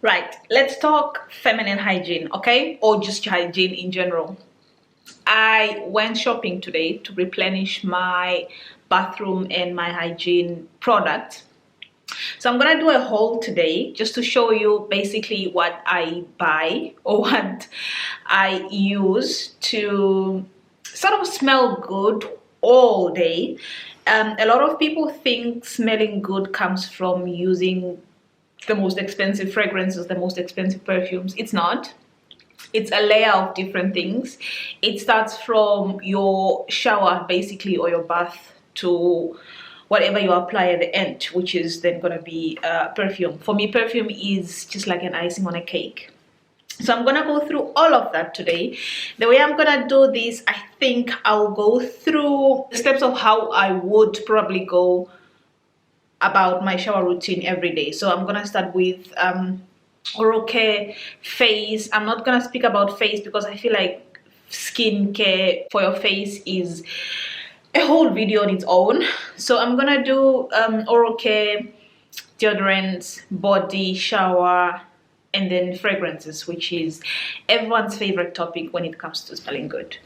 Right, let's talk feminine hygiene, okay? Or just hygiene in general. I went shopping today to replenish my bathroom and my hygiene product. So I'm gonna do a haul today just to show you basically what I buy or what I use to sort of smell good all day. A lot of people think smelling good comes from using the most expensive fragrances, the most expensive perfumes. It's not. It's a layer of different things. It starts from your shower basically, or your bath, to whatever you apply at the end, which is then gonna be perfume. For me, perfume is just like an icing on a cake. So I'm gonna go through all of that today. The way I'm gonna do this, I think I'll go through the steps of how I would probably go about my shower routine every day. So I'm gonna start with oral care, face. I'm not gonna speak about face because I feel like skincare for your face is a whole video on its own. So I'm gonna do oral care, deodorants, body, shower, and then fragrances, which is everyone's favorite topic when it comes to smelling good.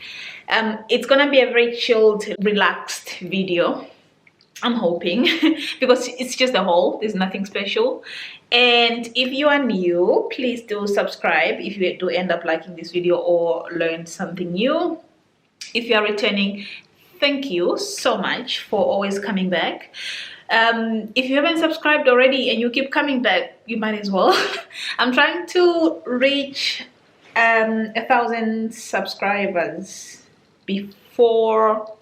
It's gonna be a very chilled, relaxed video, I'm hoping, because it's just a haul. There's nothing special. And if you are new, please do subscribe if you do end up liking this video or learn something new. If you are returning, thank you so much for always coming back. If you haven't subscribed already and you keep coming back, you might as well. I'm trying to reach 1,000 subscribers before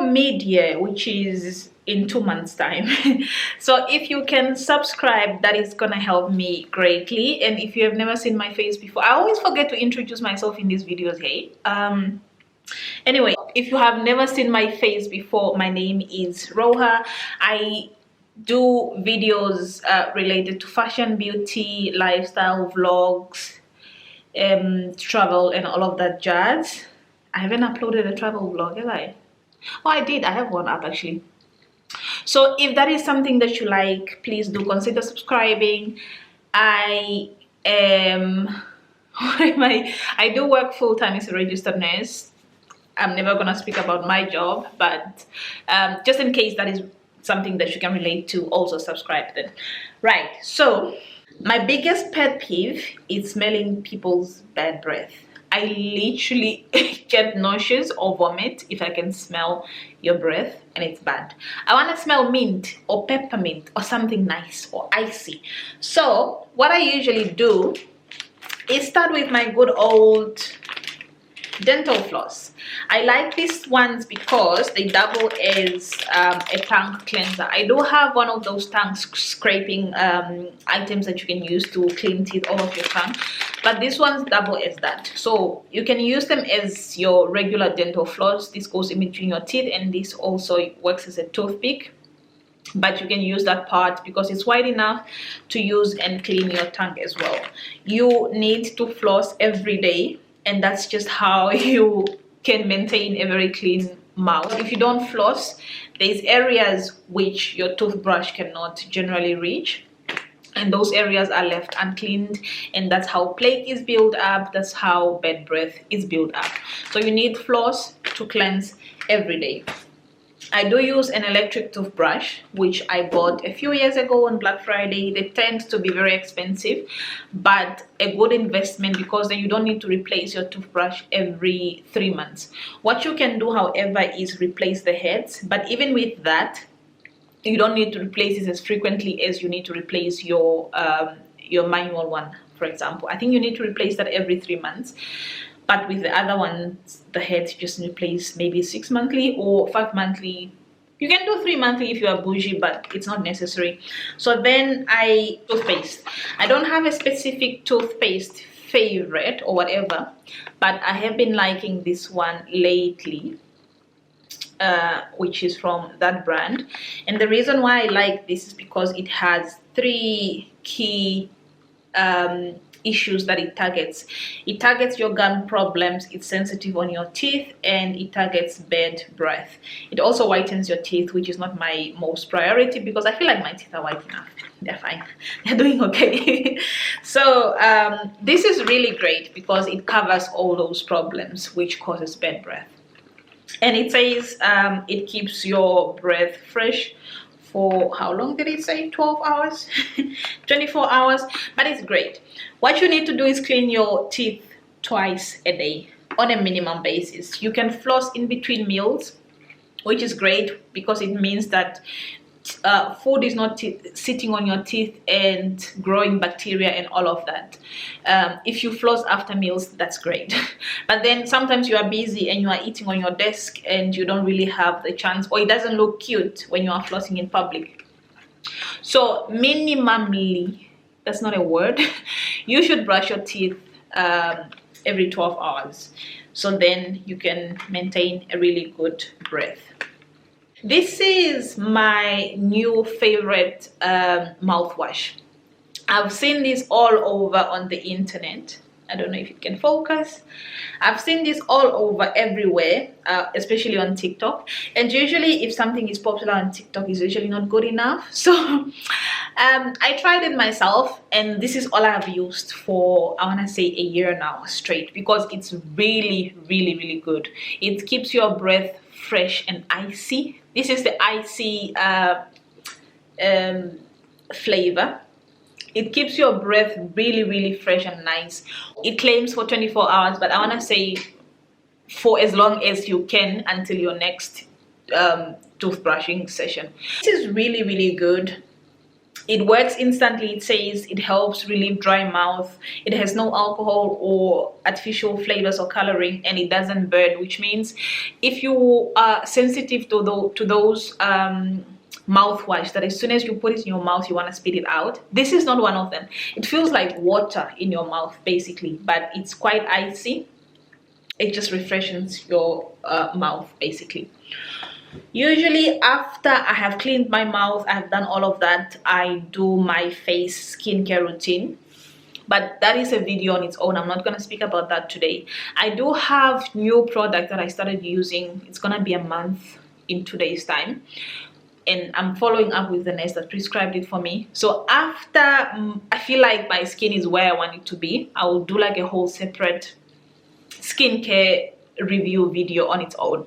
mid-year, which is in 2 months time. So if you can subscribe, that is gonna help me greatly. And if you have never seen my face before, I always forget to introduce myself in these videos, hey. Anyway, if you have never seen my face before, my name is Roha. I do videos related to fashion, beauty, lifestyle, vlogs, travel, and all of that jazz. I haven't uploaded a travel vlog, have I? Oh, I did. I have one up actually. So if that is something that you like, please do consider subscribing. I am I do work full-time as a registered nurse. I'm never gonna speak about my job, but just in case that is something that you can relate to, also subscribe then. Right, so my biggest pet peeve is smelling people's bad breath. I literally get nauseous or vomit if I can smell your breath and it's bad. I want to smell mint or peppermint or something nice or icy. So what I usually do is start with my good old dental floss. I like these ones because they double as a tongue cleanser. I do have one of those tongue scraping items that you can use to clean teeth all of your tongue, but these ones double as that. So you can use them as your regular dental floss. This goes in between your teeth, and this also works as a toothpick, but you can use that part because it's wide enough to use and clean your tongue as well. You need to floss every day, and that's just how you can maintain a very clean mouth. If you don't floss, there's areas which your toothbrush cannot generally reach, and those areas are left uncleaned, and that's how plaque is built up, that's how bad breath is built up. So you need floss to cleanse every day. I do use an electric toothbrush, which I bought a few years ago on Black Friday. They tend to be very expensive, but a good investment because then you don't need to replace your toothbrush every 3 months. What you can do, however, is replace the heads, but even with that, you don't need to replace it as frequently as you need to replace your manual one, for example. I think you need to replace that every 3 months. But with the other ones, the heads just replace maybe 6 monthly or 5 monthly. You can do 3 monthly if you are bougie, but it's not necessary. So then toothpaste. I don't have a specific toothpaste favorite or whatever, but I have been liking this one lately, which is from that brand. And the reason why I like this is because it has 3 key issues that it targets. It targets your gum problems, it's sensitive on your teeth, and it targets bad breath. It also whitens your teeth, which is not my most priority because I feel like my teeth are white enough. They're fine. They're doing okay. So this is really great because it covers all those problems which causes bad breath. And it says it keeps your breath fresh for, how long did it say? 12 hours 24 hours. But it's great. What you need to do is clean your teeth twice a day on a minimum basis. You can floss in between meals, which is great because it means that food is not sitting on your teeth and growing bacteria and all of that. If you floss after meals, that's great. But then sometimes you are busy and you are eating on your desk and you don't really have the chance, or it doesn't look cute when you are flossing in public. So minimally, that's not a word, you should brush your teeth every 12 hours. So then you can maintain a really good breath. This is my new favorite mouthwash. I've seen this all over on the internet. I don't know if it can focus. I've seen this all over everywhere, especially on TikTok. And usually if something is popular on TikTok, it's usually not good enough. So I tried it myself, and this is all I've used for, I want to say, a year now straight, because it's really, really, really good. It keeps your breath fresh and icy. This is the icy flavor. It keeps your breath really, really fresh and nice. It claims for 24 hours, but I want to say for as long as you can until your next toothbrushing session. This is really, really good. It works instantly. It says it helps relieve dry mouth. It has no alcohol or artificial flavors or coloring, and it doesn't burn, which means if you are sensitive to those mouthwash that as soon as you put it in your mouth you want to spit it out, this is not one of them. It feels like water in your mouth basically, but it's quite icy. It just refreshes your mouth basically. Usually after I have cleaned my mouth, I've done all of that, I do my face skincare routine, but that is a video on its own. I'm not going to speak about that today. I do have new product that I started using. It's going to be a month in 2 days time, and I'm following up with the nurse that prescribed it for me. So after I feel like my skin is where I want it to be, I will do like a whole separate skincare review video on its own.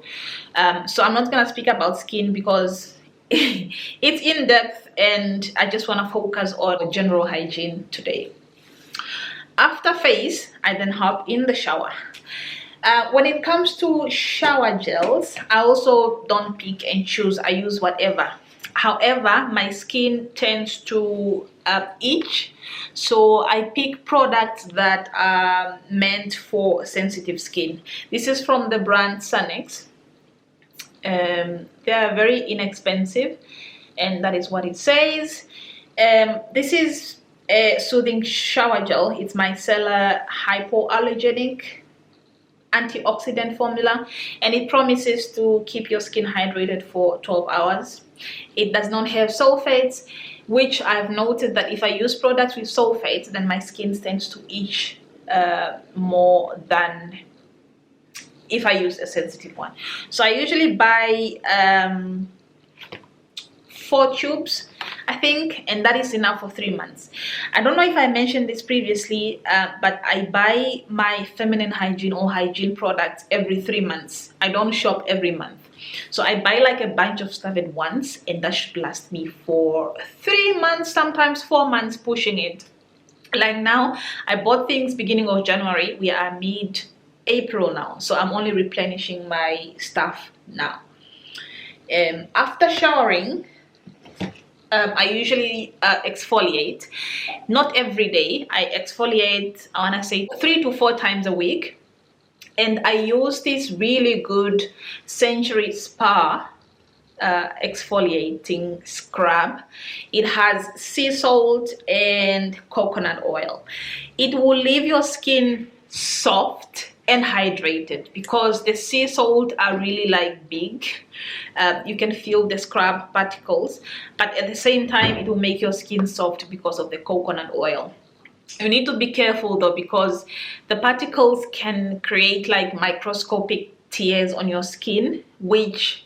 So I'm not gonna speak about skin because it's in depth, and I just want to focus on general hygiene today. After face, I then hop in the shower. When it comes to shower gels, I also don't pick and choose. I use whatever. However, my skin tends to itch, so I pick products that are meant for sensitive skin. This is from the brand Sanex. They are very inexpensive, and that is what it says. This is a soothing shower gel. It's micellar hypoallergenic antioxidant formula, and it promises to keep your skin hydrated for 12 hours. It does not have sulfates, which I've noted that if I use products with sulfates, then my skin tends to itch more than if I use a sensitive one. So I usually buy 4 tubes, I think, and that is enough for 3 months. I don't know if I mentioned this previously, but I buy my feminine hygiene or hygiene products every 3 months. I don't shop every month. So I buy like a bunch of stuff at once, and that should last me for 3 months, sometimes 4 months, pushing it. Like now, I bought things beginning of January. We are mid-April now, so I'm only replenishing my stuff now. After showering, I usually exfoliate. Not every day. I exfoliate, I want to say 3 to 4 times a week. And I use this really good Century Spa exfoliating scrub. It has sea salt and coconut oil. It will leave your skin soft and hydrated because the sea salt are really like big. You can feel the scrub particles, but at the same time it will make your skin soft because of the coconut oil. You need to be careful though, because the particles can create like microscopic tears on your skin, which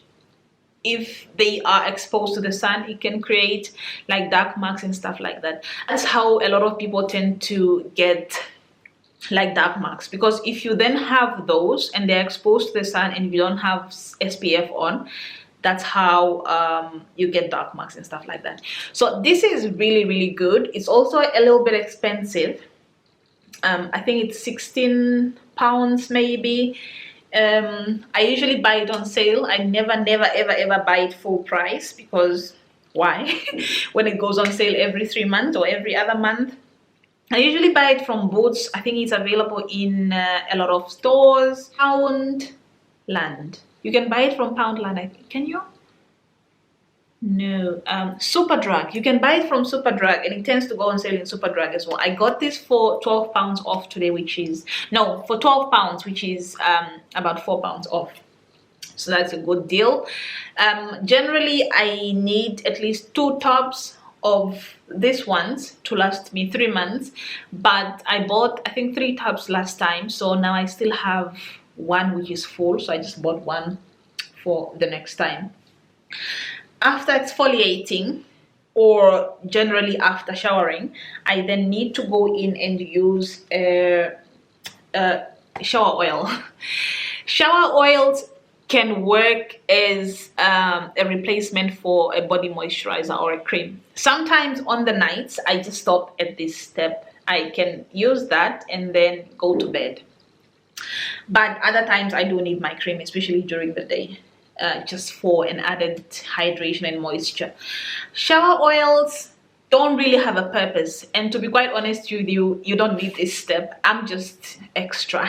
if they are exposed to the sun, it can create like dark marks and stuff like that. That's how a lot of people tend to get like dark marks, because if you then have those and they're exposed to the sun and you don't have SPF on, that's how you get dark marks and stuff like that. So this is really good. It's also a little bit expensive. I think it's 16 pounds maybe. I usually buy it on sale. I never ever buy it full price, because why? When it goes on sale every 3 months or every other month. I usually buy it from Boots. I think it's available in a lot of stores. Poundland. You can buy it from Poundland, I think. Can you? No. Superdrug. You can buy it from Superdrug, and it tends to go on sale in Superdrug as well. I got this for £12 off today, which is... No, for £12, which is about £4 off. So that's a good deal. Generally, I need at least 2 tubs of these ones to last me 3 months, but I bought I think 3 tubs last time, so now I still have 1 which is full, so I just bought 1 for the next time. After exfoliating, or generally after showering, I then need to go in and use shower oil. Shower oils can work as a replacement for a body moisturizer or a cream. Sometimes on the nights, I just stop at this step. I can use that and then go to bed. But other times I do need my cream, especially during the day, just for an added hydration and moisture. Shower oils don't really have a purpose, and to be quite honest with you, you don't need this step. I'm just extra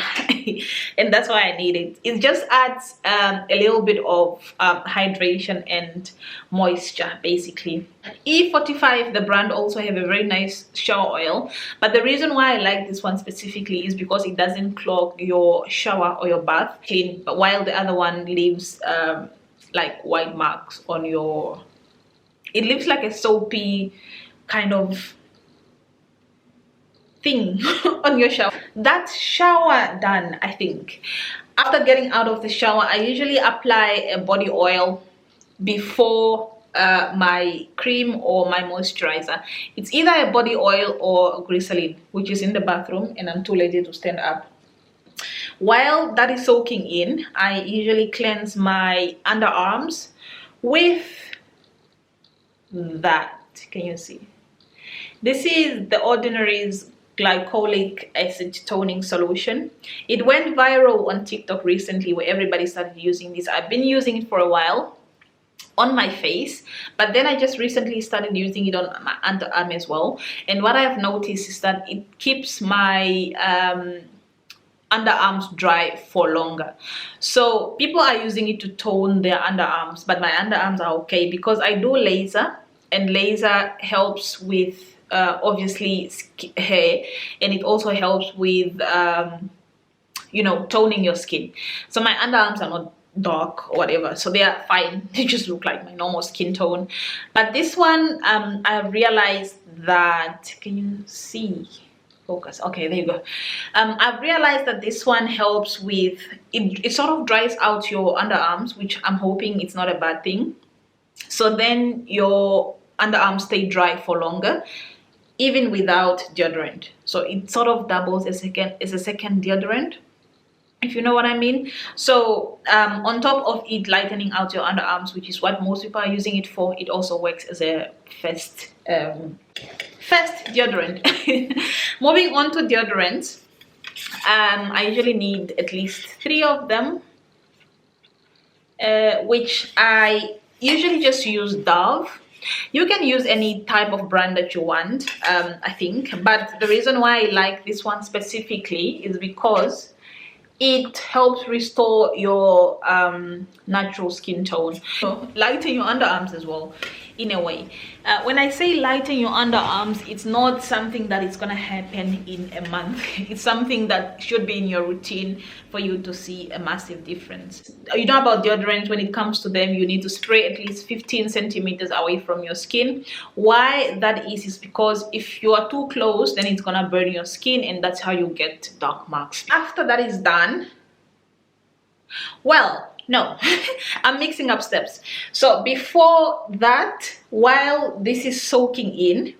and that's why I need it. It just adds a little bit of hydration and moisture basically. E45, the brand, also have a very nice shower oil, but the reason why I like this one specifically is because it doesn't clog your shower or your bath clean, but while the other one leaves like white marks on your... It leaves like a soapy kind of thing on your shower. That's shower done, I think. After getting out of the shower, I usually apply a body oil before my cream or my moisturizer. It's either a body oil or glycerin, which is in the bathroom, and I'm too lazy to stand up. While that is soaking in, I usually cleanse my underarms with that. Can you see? This is the Ordinary's glycolic acid toning solution. It went viral on TikTok recently, where everybody started using this. I've been using it for a while on my face, but then I just recently started using it on my underarm as well. And what I've noticed is that it keeps my underarms dry for longer. So people are using it to tone their underarms, but my underarms are okay because I do laser, and laser helps with obviously hair, and it also helps with you know, toning your skin. So my underarms are not dark or whatever, so they are fine. They just look like my normal skin tone. But this one, I realized that... Can you see? Focus. Okay, there you go. I've realized that this one helps with it sort of dries out your underarms, which I'm hoping it's not a bad thing. So then your underarms stay dry for longer, even without deodorant. So it sort of doubles as a second deodorant, if you know what I mean. So on top of it lightening out your underarms, which is what most people are using it for, it also works as a first deodorant. Moving on to deodorants, I usually need at least 3 of them, which I usually just use Dove. You can use any type of brand that you want, I think, but the reason why I like this one specifically is because it helps restore your natural skin tone. So lighten your underarms as well. in a way. When I say lighten your underarms, it's not something that is gonna happen in a month. It's something that should be in your routine for you to see a massive difference. You know about deodorant, when it comes to them, you need to spray at least 15 centimeters away from your skin. Why that is because if you are too close, then it's gonna burn your skin, and that's how you get dark marks. After that is done, well, no, I'm mixing up steps. So before that, while this is soaking in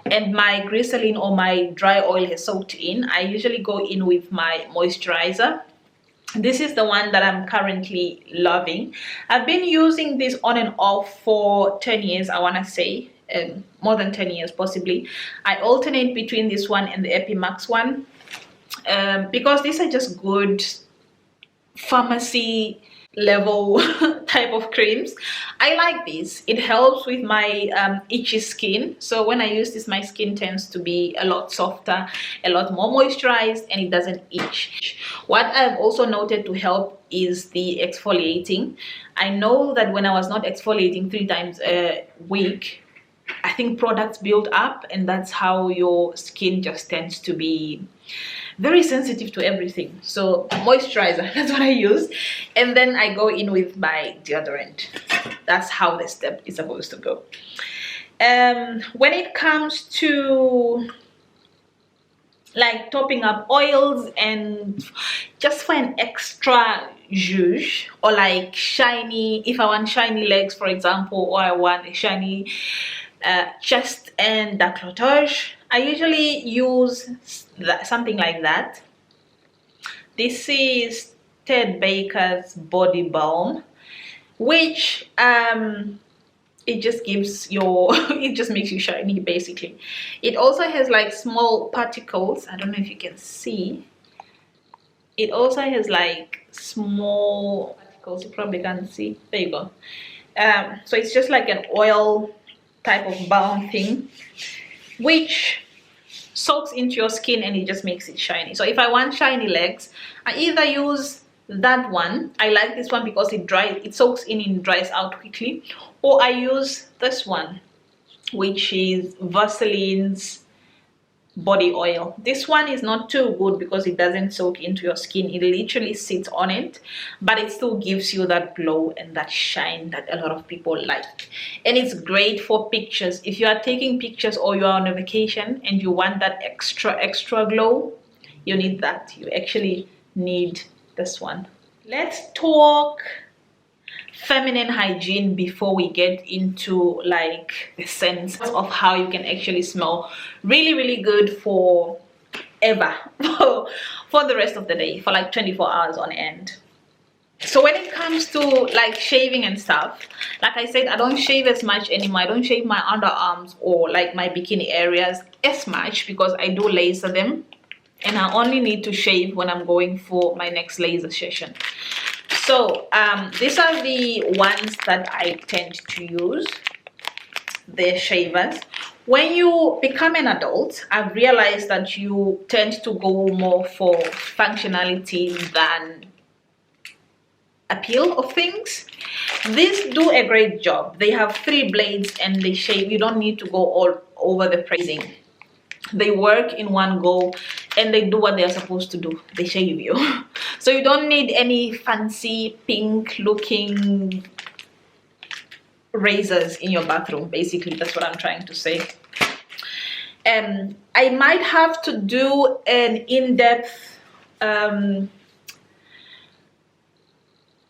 and my glycerin or my dry oil has soaked in, I usually go in with my moisturizer. This is the one that I'm currently loving. I've been using this on and off for 10 years, I want to say. More than 10 years possibly. I alternate between this one and the Epimax one because these are just good pharmacy level type of creams. I like this. It helps with my itchy skin, so when I use this, my skin tends to be a lot softer, a lot more moisturized, and it doesn't itch. What I've also noted to help is the exfoliating. I know that when I was not exfoliating 3 times a week, I think products build up, and that's how your skin just tends to be very sensitive to everything. So moisturizer, that's what I use, and then I go in with my deodorant. That's how the step is supposed to go. When it comes to like topping up oils and just for an extra zhuzh, or like shiny, if I want shiny legs for example, or I want a shiny chest and décolletage, I usually use something like that. This is Ted Baker's body balm, which it just gives your it just makes you shiny basically. It also has like small particles. I don't know if you can see. It also has like small particles. You probably can't see. There you go. So it's just like an oil type of balm thing, which soaks into your skin and it just makes it shiny. So if I want shiny legs, I either use that one. I like this one because it soaks in and dries out quickly, or I use this one, which is Vaseline's body oil. This one is not too good because it doesn't soak into your skin. It literally sits on it, but it still gives you that glow and that shine that a lot of people like. And it's great for pictures. If you are taking pictures or you are on a vacation and you want that extra glow, you need that. You actually need this one. Let's talk feminine hygiene before we get into like the sense of how you can actually smell really good for ever for the rest of the day, for like 24 hours on end. So when it comes to like shaving and stuff, like I said, I don't shave as much anymore. I don't shave my underarms or like my bikini areas as much because I do laser them, and I only need to shave when I'm going for my next laser session. So these are the ones that I tend to use, the shavers. When you become an adult, I've realized that you tend to go more for functionality than appeal of things. These do a great job. They have 3 blades and they shave. You don't need to go all over the praising. They work in one go and they do what they're supposed to do. They shave you. So you don't need any fancy pink looking razors in your bathroom. Basically, that's what I'm trying to say. I might have to do an in-depth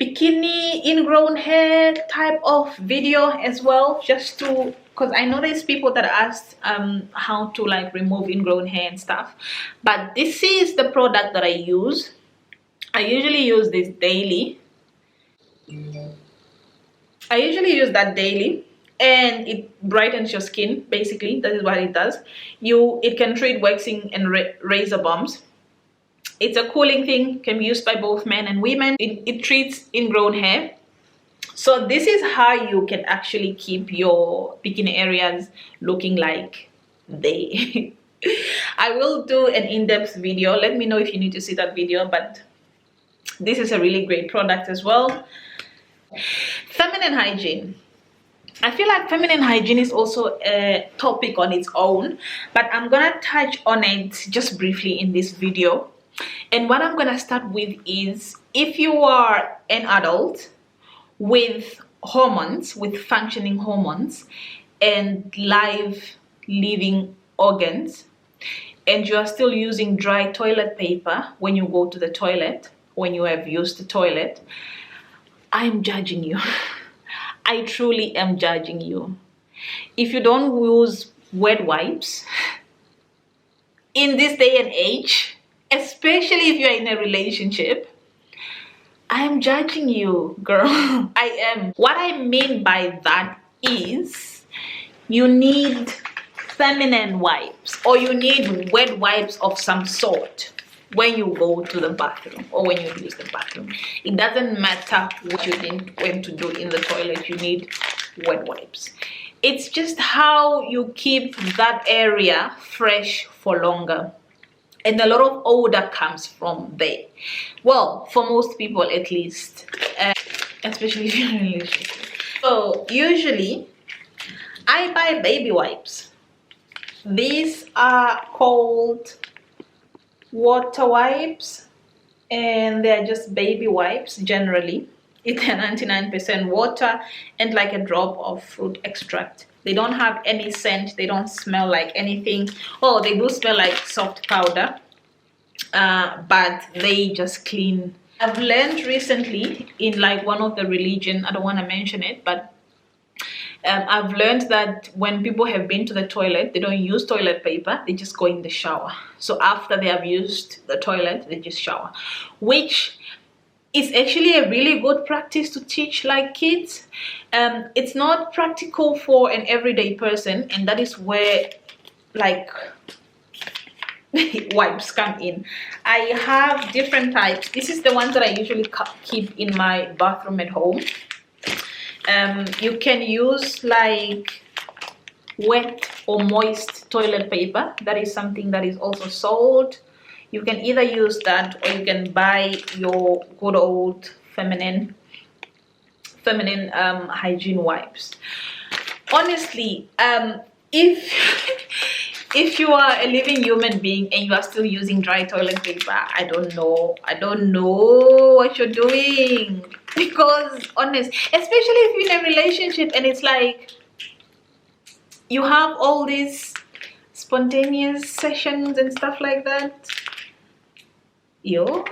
bikini ingrown hair type of video as well, just to, because I know there's people that asked how to like remove ingrown hair and stuff, but this is the product that I use. I usually use this daily. I usually use that daily, and it brightens your skin. Basically, that is what it does. It can treat waxing and razor bumps. It's a cooling thing, can be used by both men and women. It treats ingrown hair. So this is how you can actually keep your bikini areas looking like they. I will do an in-depth video. Let me know if you need to see that video, but this is a really great product as well. Feminine hygiene. I feel like feminine hygiene is also a topic on its own, but I'm gonna touch on it just briefly in this video. And what I'm gonna start with is, if you are an adult with hormones, with functioning hormones and live living organs, and you are still using dry toilet paper when you go to the toilet, when you have used the toilet, I'm judging you. I truly am judging you. If you don't use wet wipes in this day and age, especially if you're in a relationship, I'm judging you, girl. I am. What I mean by that is, you need feminine wipes, or you need wet wipes of some sort when you go to the bathroom or when you use the bathroom. It doesn't matter what you didn't went to do in the toilet, you need wet wipes. It's just how you keep that area fresh for longer. And a lot of odor comes from there. Well, for most people at least, especially if you're in a relationship. So usually I buy baby wipes. These are called water wipes, and they're just baby wipes. Generally it's a 99% water and like a drop of fruit extract. They don't have any scent, they don't smell like anything. Oh, they do smell like soft powder, but they just clean. I've learned recently in like one of the religion, I don't want to mention it, but I've learned that when people have been to the toilet, they don't use toilet paper, they just go in the shower. So after they have used the toilet, they just shower, which is actually a really good practice to teach like kids. It's not practical for an everyday person, and that is where like wipes come in. I have different types. This is the ones that I usually keep in my bathroom at home. You can use like wet or moist toilet paper. That is something that is also sold. You can either use that, or you can buy your good old feminine hygiene wipes. Honestly, if if you are a living human being and you are still using dry toilet paper, I don't know what you're doing. Because honest, especially if you're in a relationship and it's like you have all these spontaneous sessions and stuff like that. Yo.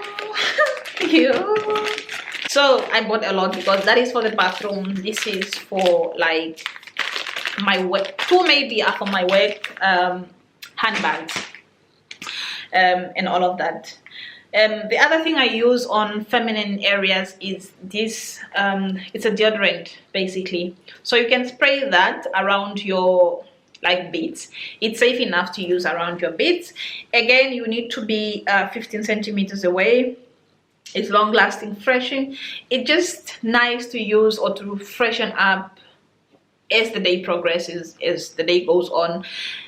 So I bought a lot because that is for the bathroom. This is for like my work. Two maybe are for my work handbags and all of that. The other thing I use on feminine areas is this. It's a deodorant basically, so you can spray that around your like bits. It's safe enough to use around your bits. Again, you need to be 15 centimeters away. It's long lasting, freshing. It's just nice to use or to freshen up as the day progresses, as the day goes on.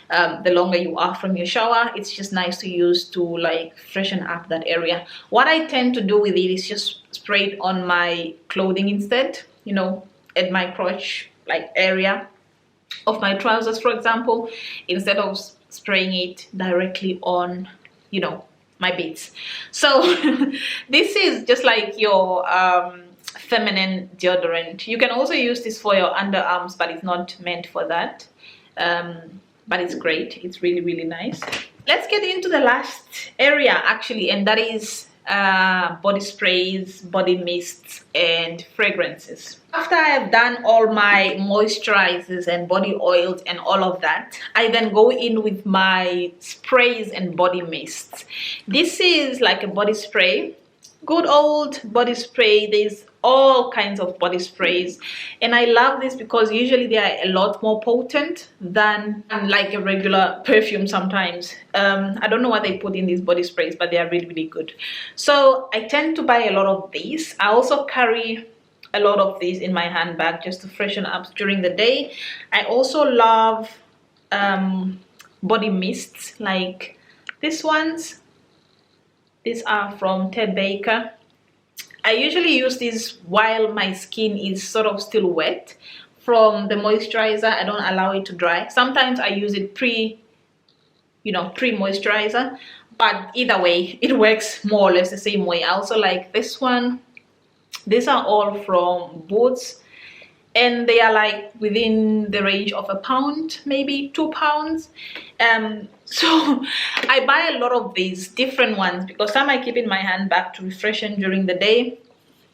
The longer you are from your shower, it's just nice to use to like freshen up that area. What I tend to do with it is just spray it on my clothing instead, you know, at my crotch like area of my trousers, for example, instead of spraying it directly on, you know, my bits. So this is just like your feminine deodorant. You can also use this for your underarms, but it's not meant for that. But it's great. It's really, really nice. Let's get into the last area actually, and that is body sprays, body mists, and fragrances. After I have done all my moisturizers and body oils and all of that, I then go in with my sprays and body mists. This is like a body spray, good old body spray. There's all kinds of body sprays, and I love this because usually they are a lot more potent than like a regular perfume sometimes. I don't know what they put in these body sprays, but they are really, really good. So I tend to buy a lot of these. I also carry a lot of these in my handbag just to freshen up during the day. I also love body mists like these ones. These are from Ted Baker. I usually use these while my skin is sort of still wet from the moisturizer. I don't allow it to dry. Sometimes I use it pre-moisturizer, but either way it works more or less the same way. I also like this one. These are all from Boots, and they are like within the range of £1, maybe £2. So I buy a lot of these different ones because some I keep in my handbag to refresh them during the day,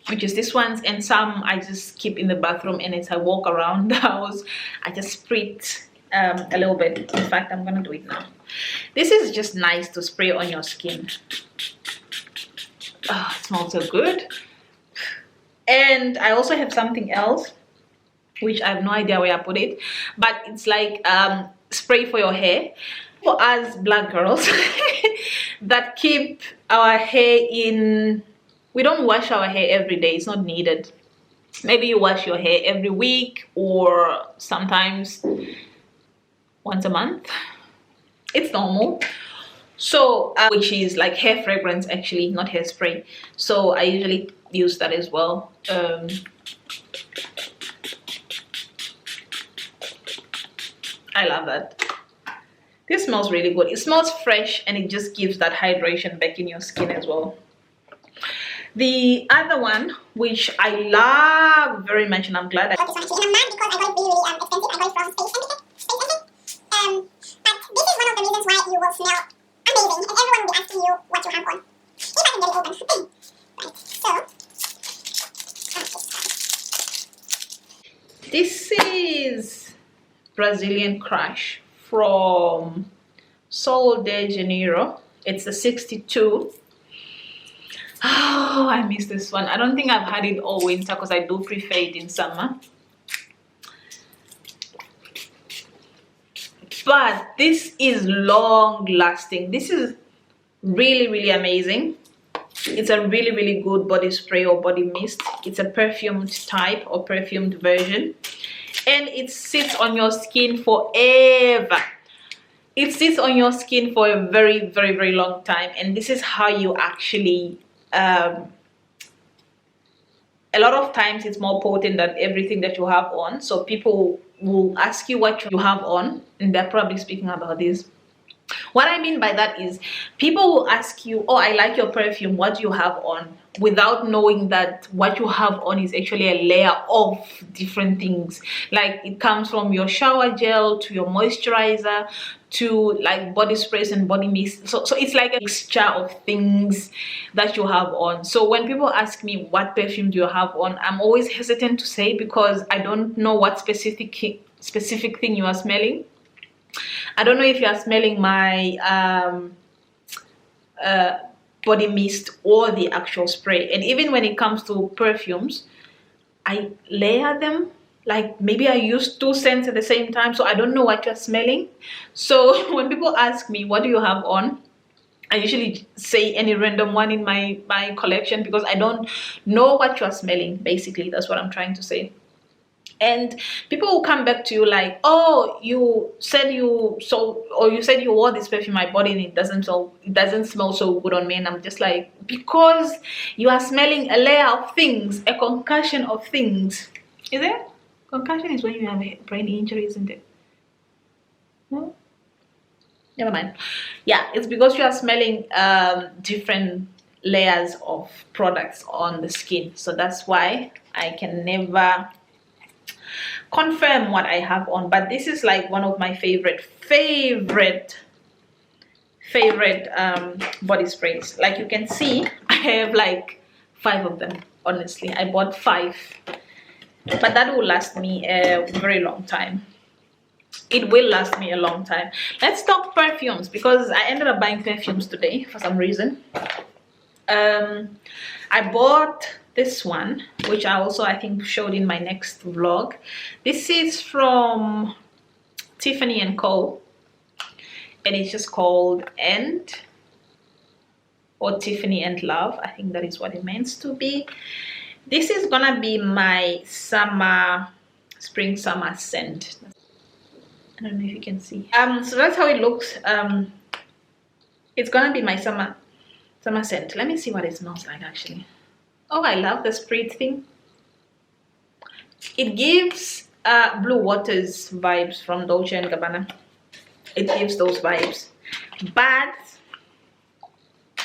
which is this ones, and some I just keep in the bathroom, and as I walk around the house I just spray it a little bit. In fact, I'm gonna do it now. This is just nice to spray on your skin. Oh, it smells so good. And I also have something else which I have no idea where I put it, but it's like spray for your hair. For us black girls that keep our hair in, we don't wash our hair every day, it's not needed. Maybe you wash your hair every week or sometimes once a month. It's normal. So which is like hair fragrance, actually, not hairspray. So I usually use that as well. I love that. This smells really good. It smells fresh and it just gives that hydration back in your skin as well. The other one, which I love very much, and I'm glad I got this one actually, and I'm mad because I got it really expensive. I got it from Space Empty. But this is one of the reasons why you will smell amazing, and everyone will be asking you what you have on. If I can get it open. Right, so this is Brazilian Crush from Sol de Janeiro. It's a 62. Oh, I miss this one. I don't think I've had it all winter because I do prefer it in summer. But this is long lasting. This is really amazing. It's a really good body spray or body mist. It's a perfumed type or perfumed version, and it sits on your skin forever. It sits on your skin for a very long time, and this is how you actually a lot of times it's more potent than everything that you have on. So people will ask you what you have on, and they're probably speaking about this. What I mean by that is people will ask you, oh, I like your perfume, what do you have on, without knowing that what you have on is actually a layer of different things. Like it comes from your shower gel to your moisturizer to like body sprays and body mist. So it's like a mixture of things that you have on. So when people ask me what perfume do you have on, I'm always hesitant to say because I don't know what specific thing you are smelling. I don't know if you are smelling my body mist or the actual spray. And even when it comes to perfumes, I layer them. Like maybe I use 2 scents at the same time, so I don't know what you're smelling. So when people ask me what do you have on, I usually say any random one in my collection because I don't know what you're smelling. Basically, that's what I'm trying to say. And people will come back to you like, oh, you said you wore this perfume my body and it doesn't smell so good on me. And I'm just like, because you are smelling a layer of things, a concussion of things. Is it? Concussion is when you have a brain injury, isn't it? No? Never mind. Yeah, it's because you are smelling different layers of products on the skin. So that's why I can never confirm what I have on. But this is like one of my favorite body sprays. Like you can see, I have like 5 of them. Honestly, I bought 5, but that will last me a very long time. It will last me a long time. Let's talk perfumes because I ended up buying perfumes today for some reason. I bought this one, which I also I think showed in my next vlog. This is from Tiffany Cole, and it's just called End, or Tiffany and Love. I think that is what it means to be. This is gonna be my spring summer scent. I don't know if you can see. So that's how it looks. It's gonna be my summer scent. Let me see what it smells like actually. Oh, I love the spray thing. It gives Blue Waters vibes from Dolce & Gabbana. It gives those vibes, but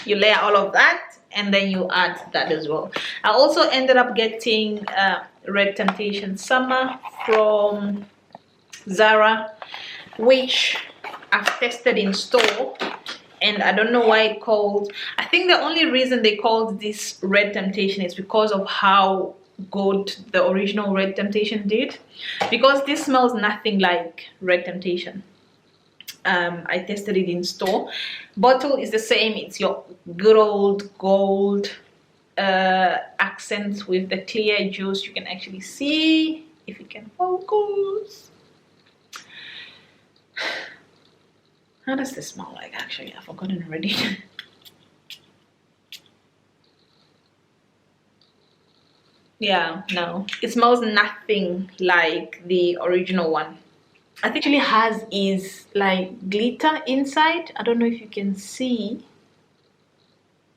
you layer all of that and then you add that as well. I also ended up getting Red Temptation Summer from Zara, which I've tested in store, and I don't know why it called. I think the only reason they called this Red Temptation is because of how good the original Red Temptation did, because this smells nothing like Red Temptation. I tested it in store. Bottle is the same. It's your good old gold accents with the clear juice. You can actually see if it can focus. How does this smell like? Actually, I've forgotten already. Yeah, no, it smells nothing like the original one. I think it actually has is like glitter inside. I don't know if you can see.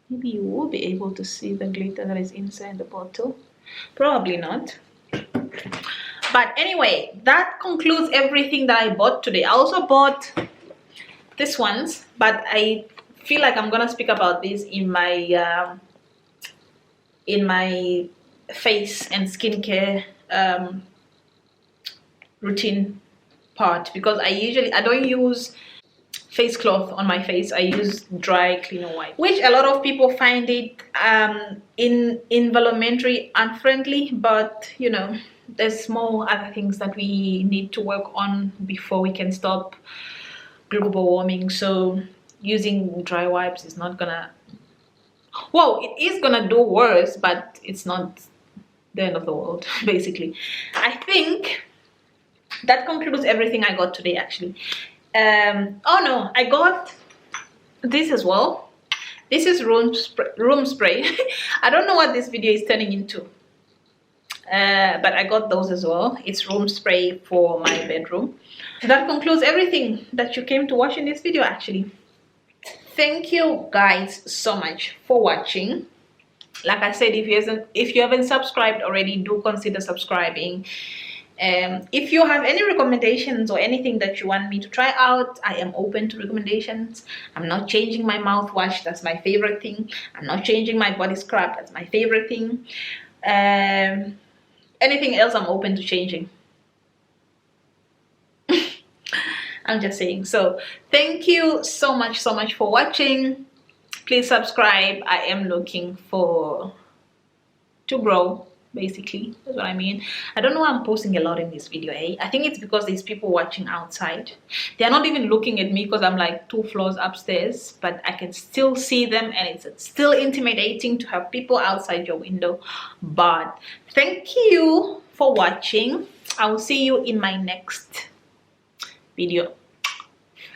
Maybe you will be able to see the glitter that is inside the bottle. Probably not. But anyway, that concludes everything that I bought today. I also bought this ones, but I feel like I'm gonna speak about this in my face and skincare routine part, because I don't use face cloth on my face. I use dry cleaner wipe, which a lot of people find it involuntary unfriendly, but you know, there's small other things that we need to work on before we can stop global warming. So using dry wipes is not gonna, well, it is gonna do worse, but it's not the end of the world. Basically, I think that concludes everything I got today, actually. Oh no, I got this as well. This is room spray. I don't know what this video is turning into, but I got those as well. It's room spray for my bedroom. That concludes everything that you came to watch in this video, actually. Thank you guys so much for watching. Like I said, if you haven't subscribed already, do consider subscribing. If you have any recommendations or anything that you want me to try out, I am open to recommendations. I'm not changing my mouthwash, that's my favorite thing. I'm not changing my body scrub, that's my favorite thing. Anything else I'm open to changing. I'm just saying. So thank you so much for watching. Please subscribe. I am looking to grow, basically. That's what I mean. I don't know why I'm posting a lot in this video, eh? I think it's because there's people watching outside. They're not even looking at me because I'm like 2 floors upstairs, but I can still see them, and it's still intimidating to have people outside your window. But thank you for watching. I will see you in my next video.